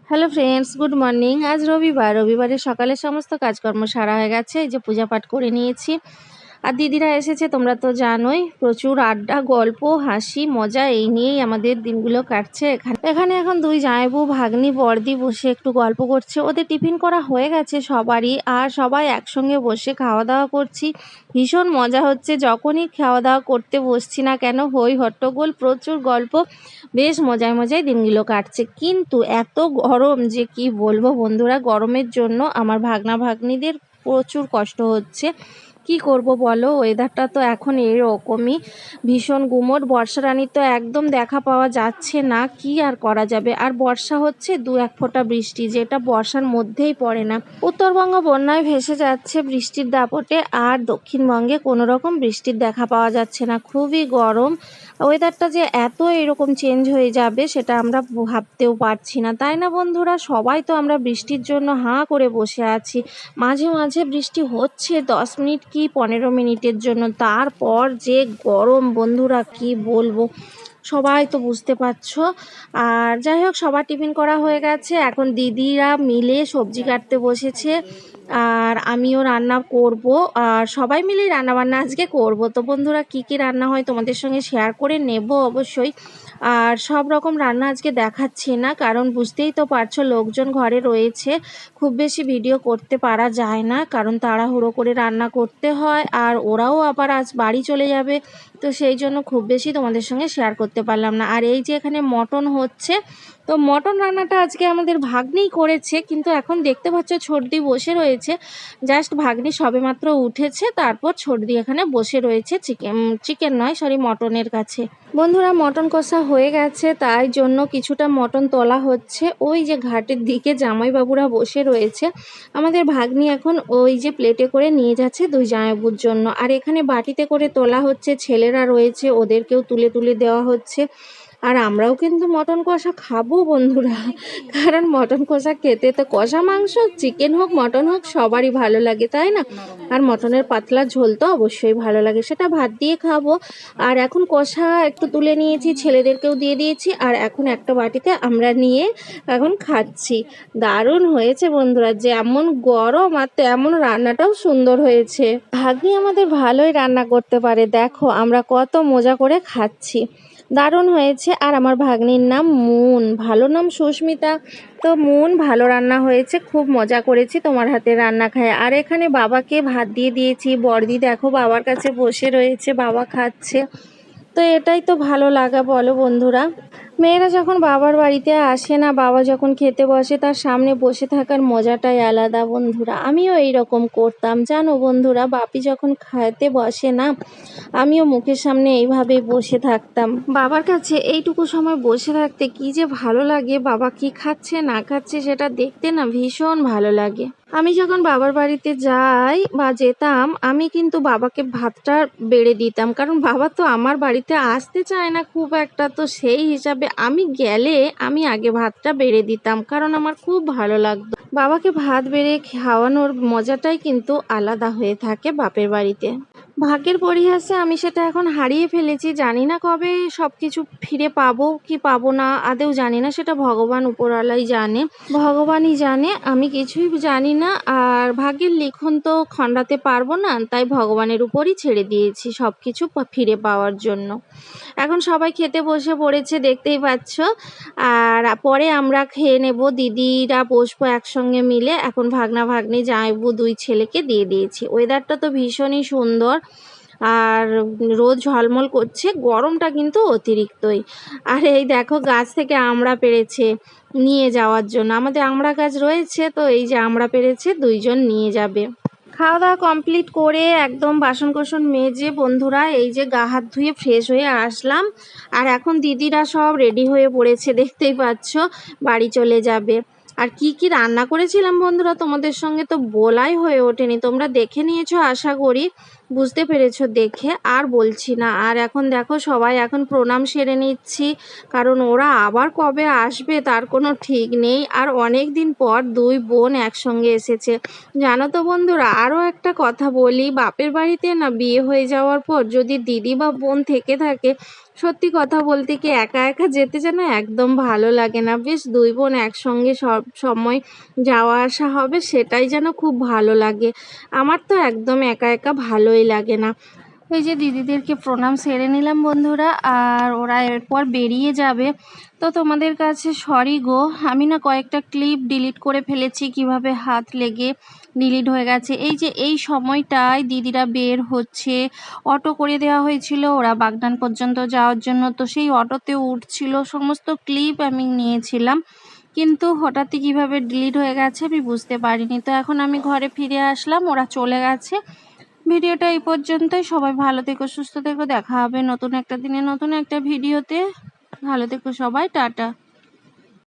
Hello friends, good morning. আজ রবিবারের সকালে সমস্ত কাজকর্ম সারা হয়ে গেছে। এই যে পূজা পাঠ করে নিয়েছি, আর দিদিরা এসেছে, তোমরা তো জানোই। প্রচুর আড্ডা, গল্প, হাসি, মজা এই নিয়েই আমাদের দিনগুলো কাটছে। এখানে এখন দুই জামাইবু, ভাগ্নি, বড়দি বসে একটু গল্প করছে। ওদের টিফিন করা হয়ে গেছে সবারই, আর সবাই একসঙ্গে বসে খাওয়া দাওয়া করছি। ভীষণ মজা হচ্ছে। যখনই খাওয়া দাওয়া করতে বসছি না কেন, হই হট্টগোল, প্রচুর গল্প, বেশ মজায় মজায় দিনগুলো কাটছে। কিন্তু এত গরম যে কি বলবো বন্ধুরা, গরমের জন্য আমার ভাগনা ভাগ্নিদের প্রচুর কষ্ট হচ্ছে। কি করব বলো, ওয়েদারটা তো এখন এরকমই, ভীষণ গুমোট। বর্ষা রানীর তো একদম দেখা পাওয়া যাচ্ছে না, কি আর করা যাবে। আর বর্ষা হচ্ছে দু এক ফোঁটা বৃষ্টি, যেটা বর্ষার মধ্যেই পড়ে না। উত্তরবঙ্গ বন্যায় ভেসে যাচ্ছে বৃষ্টির দাপটে, আর দক্ষিণবঙ্গে কোনো রকম বৃষ্টির দেখা পাওয়া যাচ্ছে না। খুবই গরম। ওয়েদারটা যে এত এরকম চেঞ্জ হয়ে যাবে সেটা আমরা ভাবতেও পারছি না, তাই না বন্ধুরা? সবাই তো আমরা বৃষ্টির জন্য হাঁ করে বসে আছি। মাঝে মাঝে বৃষ্টি হচ্ছে 10 মিনিট কি 15 মিনিটের জন্য, তারপর যে গরম বন্ধুরা কি বলবো, সবাই তো বুঝতে পারছো। আর যাই হোক, সবার টিফিন করা হয়ে গেছে। এখন দিদিরা মিলে সবজি কাটতে বসেছে, আর আমিও রান্না করব। আর সবাই মিলে রান্না বান্না আজকে করব। তো বন্ধুরা, কি কি রান্না হয় তোমাদের সঙ্গে শেয়ার করে নেব অবশ্যই। আর সব রকম রান্না আজকে দেখাচ্ছি না, কারণ বুঝতেই তো পারছো লোকজন ঘরে রয়েছে, খুব বেশি ভিডিও করতে পারা যায় না, কারণ তাড়াহুড়ো করে রান্না করতে হয়। আর ওরাও আবার আজ বাড়ি চলে যাবে, তো সেই জন্য খুব বেশি তোমাদের সঙ্গে শেয়ার করতে পারলাম না। আর এই যে এখানে মটন হচ্ছে, তো মটন রান্নাটা আজকে আমাদের ভাগ্নিই করেছে। কিন্তু এখন দেখতে পাচ্ছ ছোটদি বসে রয়েছে, জাস্ট ভাগ্নি সবেমাত্র উঠেছে, তারপর ছোটদি এখানে বসে রয়েছে চিকেন নয়, সরি, মটনের কাছে। বন্ধুরা, মটন কষা হয়ে গেছে, তাই জন্য কিছুটা মটন তোলা হচ্ছে। ওই যে ঘাটের দিকে জামাইবাবুরা বসে রয়েছে, আমাদের ভাগ্নি এখন ওই যে প্লেটে করে নিয়ে যাচ্ছে দুই জামাইবাবুর জন্য। আর এখানে বাটিতে করে তোলা হচ্ছে, ছেলেরা রয়েছে, ওদেরকেও তুলে তুলে দেওয়া হচ্ছে। আর আমরাও কিন্তু মটন কষা খাবো বন্ধুরা, কারণ মটন কষা খেতে তো কষা মাংস, চিকেন হোক মটন হোক, সবারই ভালো লাগে, তাই না? আর মটনের পাতলা ঝোল তো অবশ্যই ভালো লাগে, সেটা ভাত দিয়ে খাবো। আর এখন কষা একটু তুলে নিয়েছি, ছেলেদেরকেও দিয়ে দিয়েছি, আর এখন একটা বাটিতে আমরা নিয়ে এখন খাচ্ছি। দারুণ হয়েছে বন্ধুরা, যেমন গরম আর তেমন রান্নাটাও সুন্দর হয়েছে। ভাগ্নি আমাদের ভালোই রান্না করতে পারে, দেখো আমরা কত মজা করে খাচ্ছি। দারুণ হয়েছে। আর আমার ভাগ্নির নাম মুন, ভালো নাম সুস্মিতা। তো মুন, ভালো রান্না হয়েছে, খুব মজা করেছি তোমার হাতে রান্না খায়। আর এখানে বাবাকে ভাত দিয়ে দিয়েছি। বড়দি দেখো বাবার কাছে বসে রয়েছে, বাবা খাচ্ছে। তো এটাই তো ভালো লাগা, বলো বন্ধুরা। মেয়েরা যখন বাবার বাড়িতে আসে না, বাবা যখন খেতে বসে, তার সামনে বসে থাকার মজাটাই আলাদা বন্ধুরা। আমিও এইরকম করতাম জানো বন্ধুরা, বাপি যখন খেতে বসে না, আমিও মুখের সামনে এইভাবেই বসে থাকতাম। বাবার কাছে এইটুকু সময় বসে থাকতে কি যে ভালো লাগে, বাবা কি খাচ্ছে না খাচ্ছে সেটা দেখতে না ভীষণ ভালো লাগে। আমি যখন বাবার বাড়িতে যাই বা যেতাম, আমি কিন্তু বাবাকে ভাতটা বেড়ে দিতাম, কারণ বাবা তো আমার বাড়িতে আসতে চায় না খুব একটা। তো সেই হিসাবে আমি গেলে আমি আগে ভাতটা বেড়ে দিতাম, কারণ আমার খুব ভালো লাগতো। বাবাকে ভাত বেড়ে খাওয়ানোর মজাটাই কিন্তু আলাদা হয়ে থাকে বাপের বাড়িতে। ভাগ্যের পরিহাসে আমি সেটা এখন হারিয়ে ফেলেছি। জানি না কবে সব কিছু ফিরে পাবো কি পাবো না, আদেও জানি না, সেটা ভগবান উপরওয়ালাই জানে, ভগবানই জানে, আমি কিছুই জানি না। আর ভাগ্যের লিখন তো খণ্ডাতে পারবো না, তাই ভগবানের উপরই ছেড়ে দিয়েছি সব কিছু ফিরে পাওয়ার জন্য। এখন সবাই খেতে বসে পড়েছে, দেখতেই পাচ্ছ। আর পরে আমরা খেয়ে নেব, দিদিরা বসবো একসঙ্গে মিলে। এখন ভাগনা ভাগ্নি জামাইবু দুই ছেলেকে দিয়ে দিয়েছি। ওয়েদারটা তো ভীষণই সুন্দর, আর রোদ ঝলমল করছে, গরমটা কিন্তু অতিরিক্তই। আর এই দেখো গাছ থেকে আমড়া পেড়েছে নিয়ে যাওয়ার জন্য, আমাদের আমড়া গাছ রয়েছে, তো এই যে আমড়া পেড়েছে, দুইজন নিয়ে যাবে। খাওয়া দাওয়া কমপ্লিট করে একদম বাসন কোসন মেজে বন্ধুরা এই যে গা হাত ধুয়ে ফ্রেশ হয়ে আসলাম। আর এখন দিদিরা সব রেডি হয়ে পড়েছে, দেখতেই পাচ্ছ, বাড়ি চলে যাবে। আর কি কি রান্না করেছিলাম বন্ধুরা তোমাদের সঙ্গে তো বলাই হয়ে ওঠেনি, তোমরা দেখে নিয়েছো আশা করি, বুঝতে পেরেছো দেখে, আর বলছি না। আর এখন দেখো সবাই এখন প্রণাম সেরে নিচ্ছি, কারণ ওরা আবার কবে আসবে তার কোনো ঠিক নেই। আর অনেক দিন পর দুই বোন একসঙ্গে এসেছে। জানো তো বন্ধুরা, আরও একটা কথা বলি, বাপের বাড়িতে না বিয়ে হয়ে যাওয়ার পর যদি দিদি বা বোন থেকে থাকে, সত্যি কথা বলতে কি একা একা যেতে যেন একদম ভালো লাগে না। বেশ ২ বোন একসঙ্গে সব সময় যাওয়া আসা হবে সেটাই যেন খুব ভালো লাগে। আমার তো একদম একা একা ভালোই লাগে না। এই যে দিদিদেরকে প্রণাম সেরে নিলাম বন্ধুরা, আর ওরা এরপর বেরিয়ে যাবে। তো তোমাদের কাছে সরি গো, আমি না কয়েকটা ক্লিপ ডিলিট করে ফেলেছি, কিভাবে হাত লেগে ডিলিট হয়ে গেছে। এই যে এই সময়টায় দিদিরা বের হচ্ছে, অটো করে দেওয়া হয়েছিল ওরা বাগনান পর্যন্ত যাওয়ার জন্য, তো সেই অটোতে উঠছিল, সমস্ত ক্লিপ আমি নিয়েছিলাম, কিন্তু হঠাৎই কিভাবে ডিলিট হয়ে গেছে আমি বুঝতে পারিনি। তো এখন আমি ঘরে ফিরে আসলাম, ওরা চলে গেছে। ভিডিওটা এই পর্যন্তই। সবাই ভালো থেকো, সুস্থ থেকো, দেখা হবে নতুন একটা দিনে নতুন একটা ভিডিওতে। ভালো থেকো সবাই, টাটা।